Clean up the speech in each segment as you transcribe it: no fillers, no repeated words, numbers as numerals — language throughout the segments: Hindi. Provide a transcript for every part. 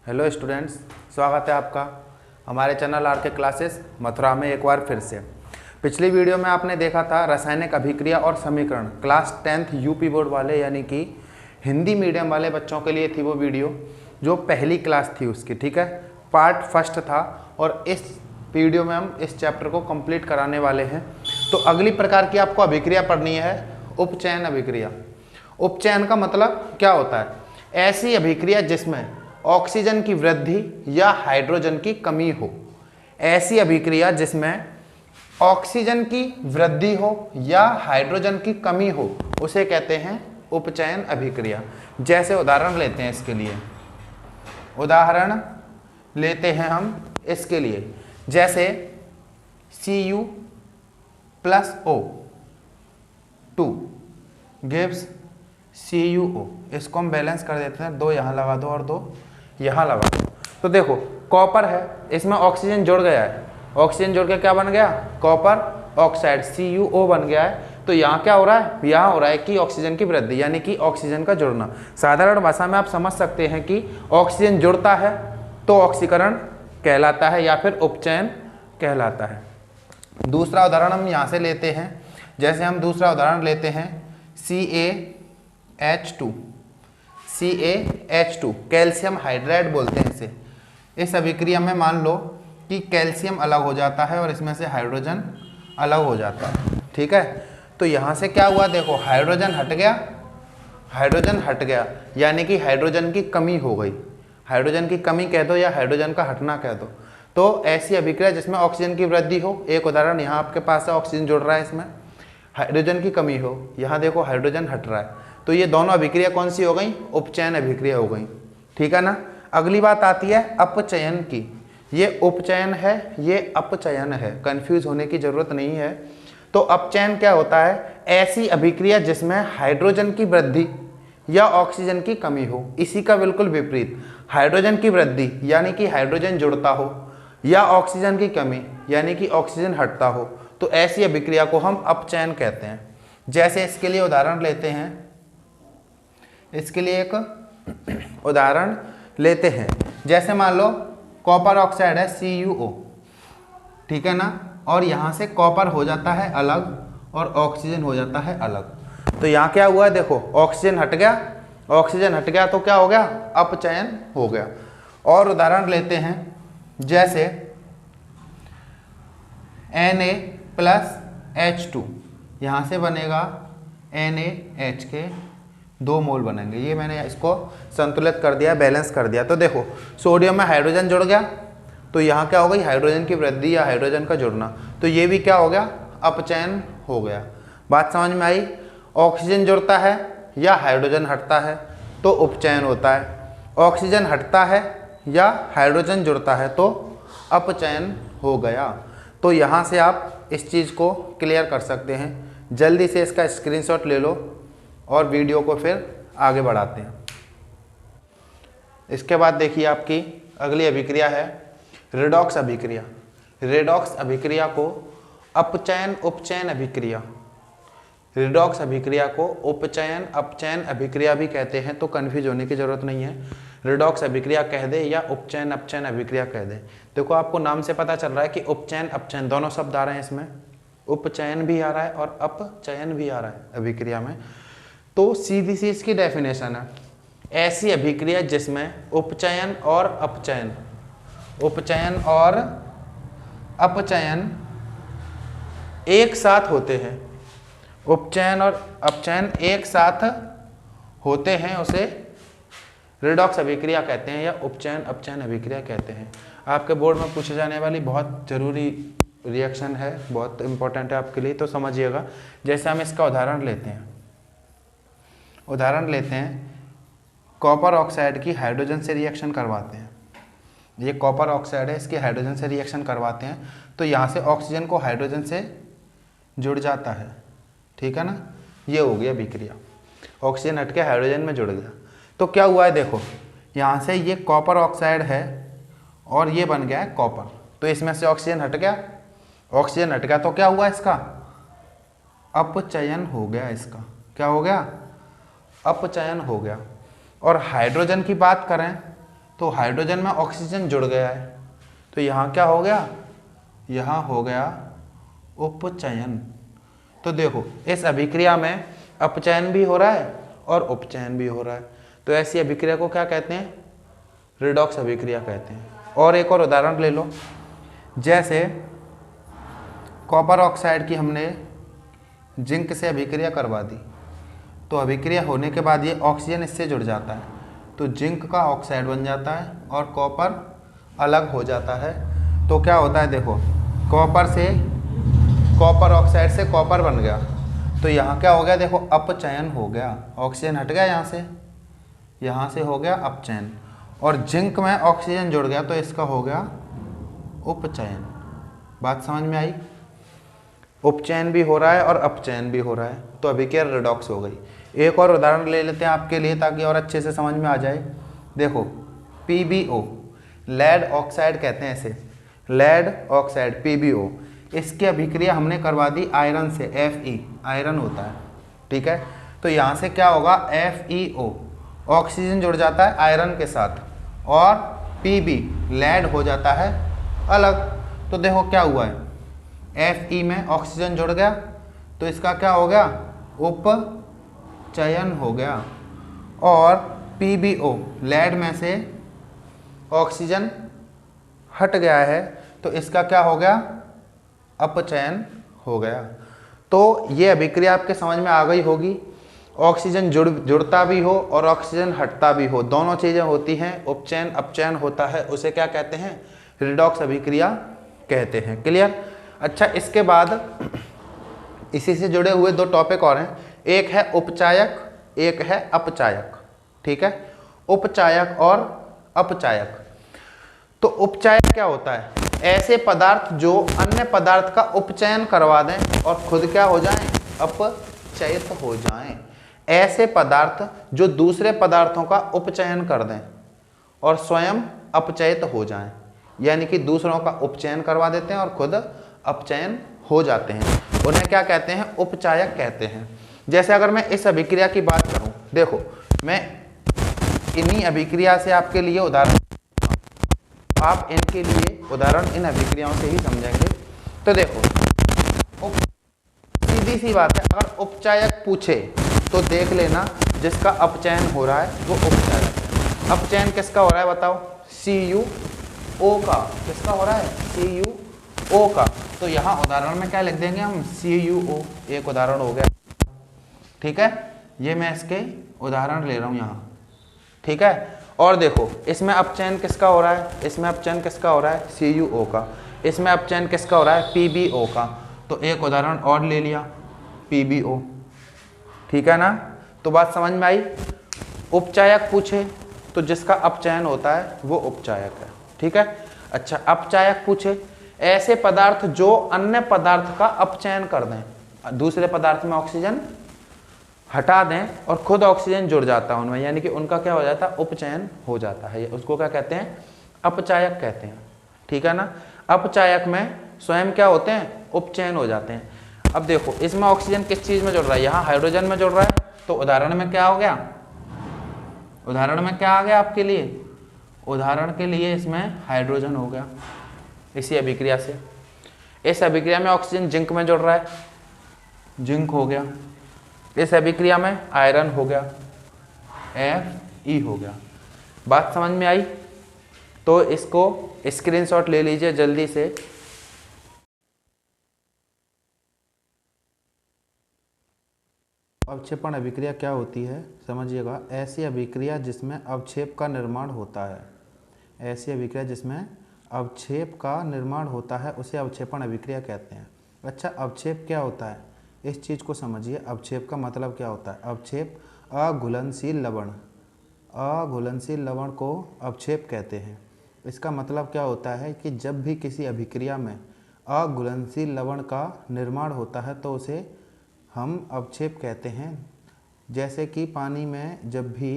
हेलो स्टूडेंट्स, स्वागत है आपका हमारे चैनल आर के क्लासेस मथुरा में एक बार फिर से। पिछली वीडियो में आपने देखा था रासायनिक अभिक्रिया और समीकरण, क्लास 10th यूपी बोर्ड वाले यानी कि हिंदी मीडियम वाले बच्चों के लिए थी वो वीडियो, जो पहली क्लास थी उसकी। ठीक है, पार्ट फर्स्ट था और इस वीडियो में हम इस चैप्टर को कंप्लीट कराने वाले हैं। तो अगली प्रकार की आपको अभिक्रिया पढ़नी है, उपचयन अभिक्रिया। उपचयन का मतलब क्या होता है? ऐसी अभिक्रिया जिसमें ऑक्सीजन की वृद्धि या हाइड्रोजन की कमी हो। ऐसी अभिक्रिया जिसमें ऑक्सीजन की वृद्धि हो या हाइड्रोजन की कमी हो उसे कहते हैं उपचयन अभिक्रिया। जैसे उदाहरण लेते हैं इसके लिए, उदाहरण लेते हैं हम इसके लिए, जैसे Cu + O2 गिव्स CuO। इसको हम बैलेंस कर देते हैं, 2 यहाँ लगा दो और 2 यहाँ लगा दो। तो देखो कॉपर है, इसमें ऑक्सीजन जुड़ गया है, ऑक्सीजन जुड़ के क्या बन गया? कॉपर ऑक्साइड CuO बन गया है। तो यहाँ क्या हो रहा है? यहाँ हो रहा है कि ऑक्सीजन की वृद्धि यानी कि ऑक्सीजन का जुड़ना। साधारण भाषा में आप समझ सकते हैं कि ऑक्सीजन जुड़ता है तो ऑक्सीकरण कहलाता है या फिर उपचयन कहलाता है। दूसरा उदाहरण हम यहाँ से लेते हैं, जैसे हम दूसरा उदाहरण लेते हैं CaH2 कैल्शियम हाइड्राइड बोलते हैं इसे। इस अभिक्रिया में मान लो कि कैल्शियम अलग हो जाता है और इसमें से हाइड्रोजन अलग हो जाता है। ठीक है, तो यहाँ से क्या हुआ? देखो हाइड्रोजन हट गया यानी कि हाइड्रोजन की कमी हो गई। हाइड्रोजन की कमी कह दो या हाइड्रोजन का हटना कह दो। तो ऐसी अभिक्रिया जिसमें ऑक्सीजन की वृद्धि हो, एक उदाहरण यहाँ आपके पास है, ऑक्सीजन जुड़ रहा है, इसमें हाइड्रोजन की कमी हो, यहाँ देखो हाइड्रोजन हट रहा है, तो ये दोनों अभिक्रिया कौन सी हो गई? उपचयन अभिक्रिया हो गई। ठीक है ना। अगली बात आती है अपचयन की। ये उपचयन है, ये अपचयन है, कंफ्यूज होने की जरूरत नहीं है। तो अपचयन क्या होता है? ऐसी अभिक्रिया जिसमें हाइड्रोजन की वृद्धि या ऑक्सीजन की कमी हो। इसी का बिल्कुल विपरीत, हाइड्रोजन की वृद्धि यानी कि हाइड्रोजन जुड़ता हो या ऑक्सीजन की कमी यानी कि ऑक्सीजन हटता हो, तो ऐसी अभिक्रिया को हम अपचयन कहते हैं। जैसे इसके लिए उदाहरण लेते हैं, इसके लिए एक उदाहरण लेते हैं, जैसे मान लो कॉपर ऑक्साइड है CuO, ठीक है ना, और यहाँ से कॉपर हो जाता है अलग और ऑक्सीजन हो जाता है अलग। तो यहाँ क्या हुआ? देखो ऑक्सीजन हट गया तो क्या हो गया? अपचयन हो गया। और उदाहरण लेते हैं, जैसे Na+H2, यहाँ से बनेगा NaH के 2 मोल बनेंगे। ये मैंने इसको संतुलित कर दिया, बैलेंस कर दिया। तो देखो सोडियम में हाइड्रोजन जुड़ गया तो यहाँ क्या हो गई? हाइड्रोजन की वृद्धि या हाइड्रोजन का जुड़ना। तो ये भी क्या हो गया? अपचयन हो गया। बात समझ में आई? ऑक्सीजन जुड़ता है या हाइड्रोजन हटता है तो उपचयन होता है, ऑक्सीजन हटता है या हाइड्रोजन जुड़ता है तो अपचयन हो गया। तो यहाँ से आप इस चीज़ को क्लियर कर सकते हैं। जल्दी से इसका स्क्रीनशॉट ले लो और वीडियो को फिर आगे बढ़ाते हैं। इसके बाद देखिए आपकी अगली अभिक्रिया है रेडॉक्स अभिक्रिया। रेडॉक्स अभिक्रिया को अपचयन उपचयन अभिक्रिया, रेडॉक्स अभिक्रिया को उपचयन अपचयन अभिक्रिया भी कहते हैं, तो कन्फ्यूज होने की जरूरत नहीं है। रेडॉक्स अभिक्रिया कह दे या उपचयन अपचयन अभिक्रिया कह दे। देखो आपको नाम से पता चल रहा है कि उपचयन अपचयन दोनों शब्द आ रहे हैं इसमें, उपचयन भी आ रहा है और अपचयन भी आ रहा है अभिक्रिया में। तो सीधी सी इसकी डेफिनेशन है, ऐसी अभिक्रिया जिसमें उपचयन और अपचयन एक साथ होते हैं, उपचयन और अपचयन एक साथ होते हैं, उसे रेडॉक्स अभिक्रिया कहते हैं या उपचयन अपचयन अभिक्रिया कहते हैं। आपके बोर्ड में पूछे जाने वाली बहुत जरूरी रिएक्शन है, बहुत इंपॉर्टेंट है आपके लिए, तो समझिएगा। जैसे हम इसका उदाहरण लेते हैं, कॉपर ऑक्साइड की हाइड्रोजन से रिएक्शन करवाते हैं। ये कॉपर ऑक्साइड है, इसकी हाइड्रोजन से रिएक्शन करवाते हैं तो यहाँ से ऑक्सीजन को हाइड्रोजन से जुड़ जाता है। ठीक है ना, ये हो गया अभिक्रिया, ऑक्सीजन हट के हाइड्रोजन में जुड़ गया। तो क्या हुआ है? देखो यहाँ से ये कॉपर ऑक्साइड है और ये बन गया है कॉपर, तो इसमें से ऑक्सीजन हट गया तो क्या हुआ? इसका अपचयन हो गया। इसका क्या हो गया? अपचयन हो गया। और हाइड्रोजन की बात करें तो हाइड्रोजन में ऑक्सीजन जुड़ गया है, तो यहाँ क्या हो गया, यहाँ हो गया उपचयन। तो देखो इस अभिक्रिया में अपचयन भी हो रहा है और उपचयन भी हो रहा है, तो ऐसी अभिक्रिया को क्या कहते हैं, रिडॉक्स अभिक्रिया कहते हैं। और एक और उदाहरण ले लो, जैसे कॉपर ऑक्साइड की हमने जिंक से अभिक्रिया करवा दी, तो अभिक्रिया होने के बाद ये ऑक्सीजन इससे जुड़ जाता है, तो जिंक का ऑक्साइड बन जाता है और कॉपर अलग हो जाता है। तो क्या होता है, देखो कॉपर ऑक्साइड से कॉपर बन गया, तो यहाँ क्या हो गया, देखो अपचयन हो गया, ऑक्सीजन हट गया यहाँ से हो गया अपचयन, और जिंक में ऑक्सीजन जुड़ गया तो इसका हो गया उपचयन। बात समझ में आई, उपचयन भी हो रहा है और अपचयन भी हो रहा है, तो अभिक्रिया रिडॉक्स हो गई। एक और उदाहरण ले लेते हैं आपके लिए ताकि और अच्छे से समझ में आ जाए। देखो PbO, लेड ऑक्साइड कहते हैं इसे, लेड ऑक्साइड PbO, इसकी अभिक्रिया हमने करवा दी आयरन से, Fe आयरन होता है, ठीक है। तो यहाँ से क्या होगा, FeO, ऑक्सीजन जुड़ जाता है आयरन के साथ, और Pb लेड हो जाता है अलग। तो देखो क्या हुआ है, Fe में ऑक्सीजन जुड़ गया तो इसका क्या हो गया, उपचयन हो गया, और PbO लेड में से ऑक्सीजन हट गया है तो इसका क्या हो गया, अपचयन हो गया। तो ये अभिक्रिया आपके समझ में आ गई होगी, ऑक्सीजन जुड़ता भी हो और ऑक्सीजन हटता भी हो, दोनों चीज़ें होती हैं, उपचयन अपचयन होता है, उसे क्या कहते हैं, रिडॉक्स अभिक्रिया कहते हैं। क्लियर। अच्छा, इसके बाद इसी से जुड़े हुए दो टॉपिक और हैं, एक है उपचायक, एक है अपचायक, ठीक है, उपचायक और अपचायक। तो उपचायक क्या होता है, ऐसे पदार्थ जो अन्य पदार्थ का उपचयन करवा दें और खुद क्या हो जाएं, अपचयित हो जाएं। ऐसे पदार्थ जो दूसरे पदार्थों का उपचयन कर दें और स्वयं अपचयित हो जाएं, यानी कि दूसरों का उपचयन करवा देते हैं और खुद अपचयन हो जाते हैं, उन्हें क्या कहते हैं, उपचायक कहते हैं। जैसे अगर मैं इस अभिक्रिया की बात करूं, देखो मैं इन्हीं अभिक्रिया से आपके लिए उदाहरण, आप इनके लिए उदाहरण इन अभिक्रियाओं से ही समझेंगे। तो देखो सीधी सी बात है, अगर उपचायक पूछे तो देख लेना जिसका अपचयन हो रहा है वो उपचायक है। अपचयन किसका हो रहा है बताओ, CuO का, किसका हो रहा है, CuO का। तो यहाँ उदाहरण में क्या लिख देंगे हम, CuO, एक उदाहरण हो गया, ठीक है, ये मैं इसके उदाहरण ले रहा हूँ यहाँ, ठीक है। और देखो इसमें अपचयन किसका हो रहा है, इसमें अपचयन किसका हो रहा है, CuO का, इसमें अपचयन किसका हो रहा है, PbO का। तो एक उदाहरण और ले लिया, PbO, ठीक है ना। तो बात समझ में आई, उपचायक पूछे तो जिसका अपचयन होता है वो उपचायक है, ठीक है। अच्छा, अपचायक पूछे, ऐसे पदार्थ जो अन्य पदार्थ का अपचयन कर दें, दूसरे पदार्थ में ऑक्सीजन हटा दें और खुद ऑक्सीजन जुड़ जाता है उनमें, यानी कि उनका क्या हो जाता है, उपचयन हो जाता है, उसको क्या कहते हैं, अपचायक कहते हैं, ठीक है ना। अपचायक में स्वयं क्या होते हैं, उपचयन हो जाते हैं। अब देखो इसमें ऑक्सीजन किस चीज में जुड़ रहा है, यहाँ हाइड्रोजन में जुड़ रहा है, तो उदाहरण में क्या हो गया, उदाहरण में क्या आ गया आपके लिए, उदाहरण के लिए इसमें हाइड्रोजन हो गया इसी अभिक्रिया से। इस अभिक्रिया में ऑक्सीजन जिंक में जुड़ रहा है, जिंक हो गया, इस अभिक्रिया में आयरन हो गया, Fe हो गया। बात समझ में आई, तो इसको स्क्रीनशॉट ले लीजिए जल्दी से। अवक्षेपण अभिक्रिया क्या होती है समझिएगा, ऐसी अभिक्रिया जिसमें अवक्षेप का निर्माण होता है, ऐसी अभिक्रिया जिसमें अवक्षेप का निर्माण होता है उसे अवक्षेपण अभिक्रिया कहते हैं। अच्छा, अवक्षेप क्या होता है, इस चीज़ को समझिए, अवक्षेप का मतलब क्या होता है। अवक्षेप अघुलनशील लवण, अघुलनशील लवण को अवक्षेप कहते हैं। इसका मतलब क्या होता है कि जब भी किसी अभिक्रिया में अघुलनशील लवण का निर्माण होता है तो उसे हम अवक्षेप कहते हैं। जैसे कि पानी में जब भी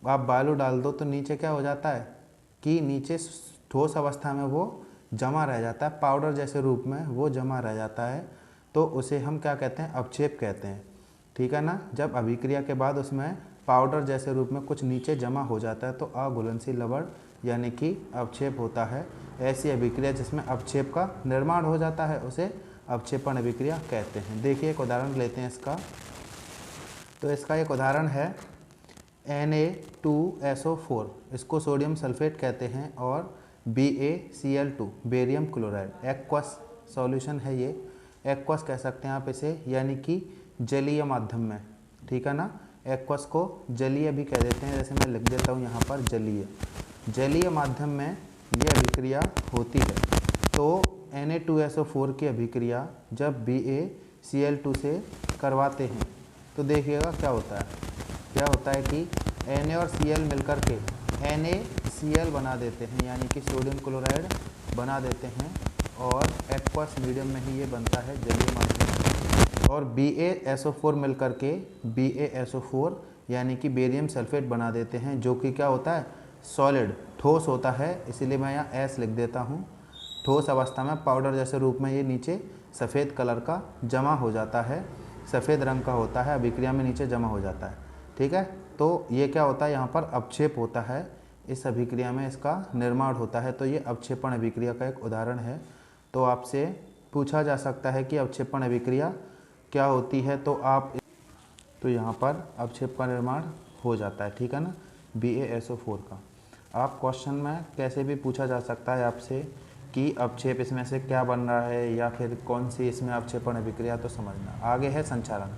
आप बालू डाल दो तो नीचे क्या हो जाता है कि नीचे ठोस अवस्था में वो जमा रह जाता है, पाउडर जैसे रूप में वो जमा रह जाता है, तो उसे हम क्या कहते हैं, अवक्षेप कहते हैं, ठीक है ना। जब अभिक्रिया के बाद उसमें पाउडर जैसे रूप में कुछ नीचे जमा हो जाता है तो अघुलनशील लवण यानी कि अवक्षेप होता है। ऐसी अभिक्रिया जिसमें अवक्षेप का निर्माण हो जाता है उसे अवक्षेपण अभिक्रिया कहते हैं। देखिए एक उदाहरण लेते हैं इसका। तो इसका एक उदाहरण है Na2SO4, इसको सोडियम सल्फेट कहते हैं, और BaCl2 barium chloride aqueous solution है। ये एक्वस कह सकते हैं आप इसे, यानी कि जलीय माध्यम में, ठीक है ना। एक्वस को जलीय भी कह देते हैं, जैसे मैं लिख देता हूँ यहाँ पर जलीय माध्यम में ये अभिक्रिया होती है। तो Na2SO4 की अभिक्रिया जब BaCl2 से करवाते हैं तो देखिएगा क्या होता है कि Na और Cl मिलकर के NaCl बना देते हैं, यानी कि सोडियम क्लोराइड बना देते हैं, और एक्वस मीडियम में ही ये बनता है जलीय माध्यम में। और BaSO4 मिलकर के BaSO4 यानी कि बेरियम सल्फेट बना देते हैं, जो कि क्या होता है, सॉलिड ठोस होता है। इसीलिए मैं यहाँ S लिख देता हूँ। ठोस अवस्था में पाउडर जैसे रूप में ये नीचे सफ़ेद कलर का जमा हो जाता है, सफ़ेद रंग का होता है, अभिक्रिया में नीचे जमा हो जाता है, ठीक है। तो ये क्या होता है, यहाँ पर अवक्षेप होता है, इस अभिक्रिया में इसका निर्माण होता है। तो ये अवक्षेपण अभिक्रिया का एक उदाहरण है। तो आपसे पूछा जा सकता है कि अवक्षेपण अभिक्रिया क्या होती है, तो यहाँ पर अवक्षेप का निर्माण हो जाता है, ठीक है ना, BaSO4 का। आप क्वेश्चन में कैसे भी पूछा जा सकता है आपसे कि अवक्षेप इसमें से क्या बन रहा है या फिर कौन सी इसमें अवक्षेपण अभिक्रिया, तो समझना। आगे है संचारण।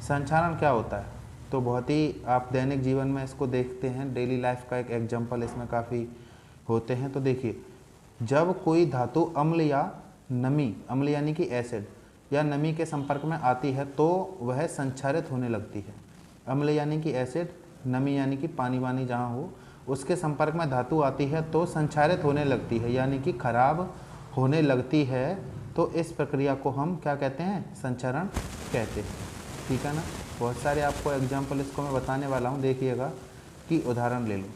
संचारण क्या होता है, तो बहुत ही आप दैनिक जीवन में इसको देखते हैं, डेली लाइफ का एक एग्जाम्पल इसमें काफ़ी होते हैं। तो देखिए, जब कोई धातु अम्ल या नमी, अम्ल यानी कि एसिड या नमी के संपर्क में आती है तो वह संक्षारित होने लगती है। अम्ल यानी कि एसिड, नमी यानी कि पानी वानी जहाँ हो, उसके संपर्क में धातु आती है तो संक्षारित होने लगती है, यानी कि खराब होने लगती है। तो इस प्रक्रिया को हम क्या कहते हैं, संचरण कहते हैं, ठीक है ना। बहुत सारे आपको एग्जाम्पल इसको मैं बताने वाला हूँ, देखिएगा कि उदाहरण ले लो।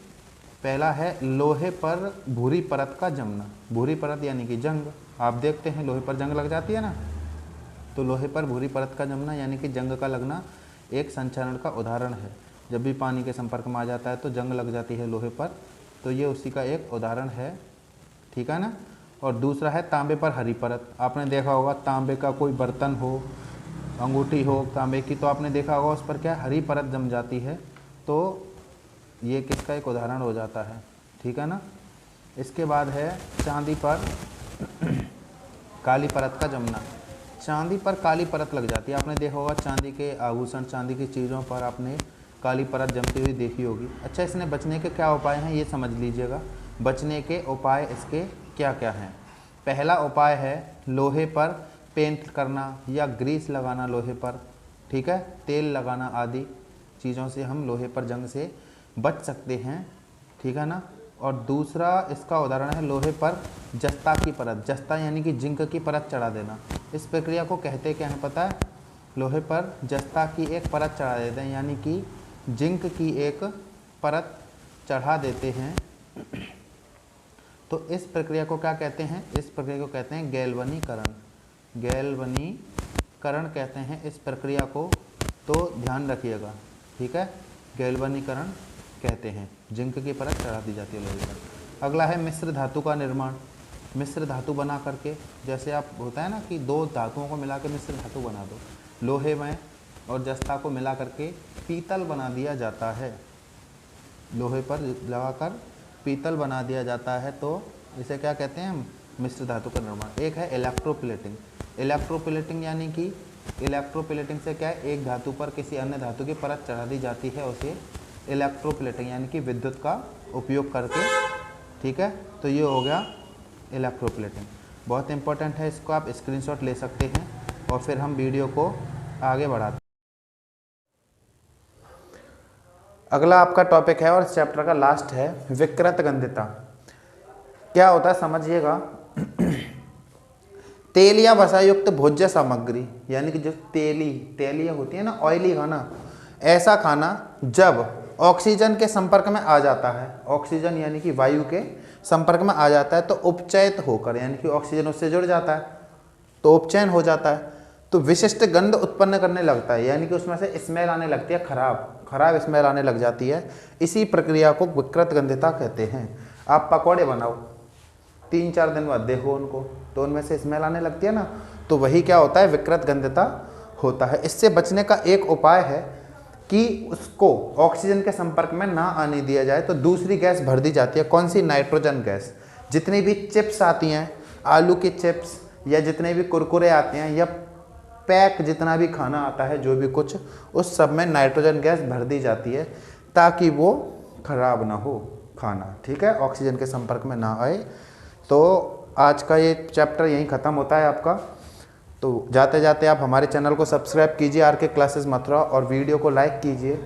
पहला है लोहे पर भूरी परत का जमना। भूरी परत यानी कि जंग। आप देखते हैं लोहे पर जंग लग जाती है ना, तो लोहे पर भूरी परत का जमना यानी कि जंग का लगना एक संचरण का उदाहरण है। जब भी पानी के संपर्क में आ जाता है तो जंग लग जाती है लोहे पर, तो ये उसी का एक उदाहरण है, ठीक है ना। और दूसरा है तांबे पर हरी परत। आपने देखा होगा तांबे का कोई बर्तन हो, अंगूठी हो तांबे की, तो आपने देखा होगा उस पर क्या हरी परत जम जाती है, तो ये किसका एक उदाहरण हो जाता है, ठीक है ना। इसके बाद है चांदी पर काली परत का जमना। चांदी पर काली परत लग जाती है, आपने देखा होगा चांदी के आभूषण, चांदी की चीज़ों पर आपने काली परत जमती हुई देखी होगी। अच्छा, इसने बचने के क्या उपाय हैं ये समझ लीजिएगा। बचने के उपाय इसके क्या क्या हैं। पहला उपाय है लोहे पर पेंट करना या ग्रीस लगाना लोहे पर, ठीक है, तेल लगाना आदि चीज़ों से हम लोहे पर जंग से बच सकते हैं, ठीक है ना। और दूसरा इसका उदाहरण है लोहे पर जस्ता की परत। जस्ता यानी कि जिंक की परत चढ़ा देना। इस प्रक्रिया को कहते क्या है पता है, लोहे पर जस्ता की एक परत चढ़ा देते हैं, यानी कि जिंक की एक परत चढ़ा देते हैं। तो इस प्रक्रिया को क्या कहते हैं, इस प्रक्रिया को कहते हैं गैल्वनीकरण। गैल्वनीकरण कहते हैं इस प्रक्रिया को, तो ध्यान रखिएगा, ठीक है, गैल्वनीकरण कहते हैं। जिंक की परत चढ़ा दी जाती है लोहे पर। अगला है मिश्र धातु का निर्माण। मिश्र धातु बना करके, जैसे आप होता है ना कि दो धातुओं को मिला के मिश्र धातु बना दो, लोहे में और जस्ता को मिला करके पीतल बना दिया जाता है, लोहे पर लगाकर पीतल बना दिया जाता है, तो इसे क्या कहते हैं हम, मिश्र धातु का निर्माण। एक है इलेक्ट्रोप्लेटिंग। इलेक्ट्रोप्लेटिंग यानी कि इलेक्ट्रोप्लेटिंग से क्या है, एक धातु पर किसी अन्य धातु की परत चढ़ा दी जाती है, उसे इलेक्ट्रोप्लेटिंग यानी कि विद्युत का उपयोग करके, ठीक है। तो ये हो गया इलेक्ट्रोप्लेटिंग, बहुत इंपॉर्टेंट है, इसको आप स्क्रीनशॉट ले सकते हैं और फिर हम वीडियो को आगे बढ़ाते हैं। अगला आपका टॉपिक है और इस चैप्टर का लास्ट है विकृत गंधिता। क्या होता है समझिएगा। तेल या वसायुक्त भोज्य सामग्री, यानी कि जो तेलीय होती है ना, ऑयली खाना, ऐसा खाना जब ऑक्सीजन के संपर्क में आ जाता है, ऑक्सीजन यानी कि वायु के संपर्क में आ जाता है, तो उपचयित होकर, यानी कि ऑक्सीजन उससे जुड़ जाता है तो उपचयन हो जाता है, तो विशिष्ट गंध उत्पन्न करने लगता है, यानी कि उसमें से स्मेल आने लगती है, खराब स्मेल आने लग जाती है। इसी प्रक्रिया को विकृत गंधता कहते हैं। आप पकौड़े बनाओ, 3-4 दिन बाद देखो उनको, तो उनमें से स्मेल आने लगती है ना, तो वही क्या होता है, विकृत गंधता होता है। इससे बचने का एक उपाय है कि उसको ऑक्सीजन के संपर्क में ना आने दिया जाए, तो दूसरी गैस भर दी जाती है। कौन सी? Nitrogen gas. जितनी भी चिप्स आती हैं, आलू की चिप्स या जितने भी कुरकुरे आते हैं या पैक जितना भी खाना आता है, जो भी कुछ, उस सब में नाइट्रोजन गैस भर दी जाती है ताकि वो खराब ना हो खाना, ठीक है, ऑक्सीजन के संपर्क में ना आए। तो आज का ये चैप्टर यहीं ख़त्म होता है आपका। तो जाते जाते आप हमारे चैनल को सब्सक्राइब कीजिए, आर के क्लासेस मथुरा, और वीडियो को लाइक कीजिए।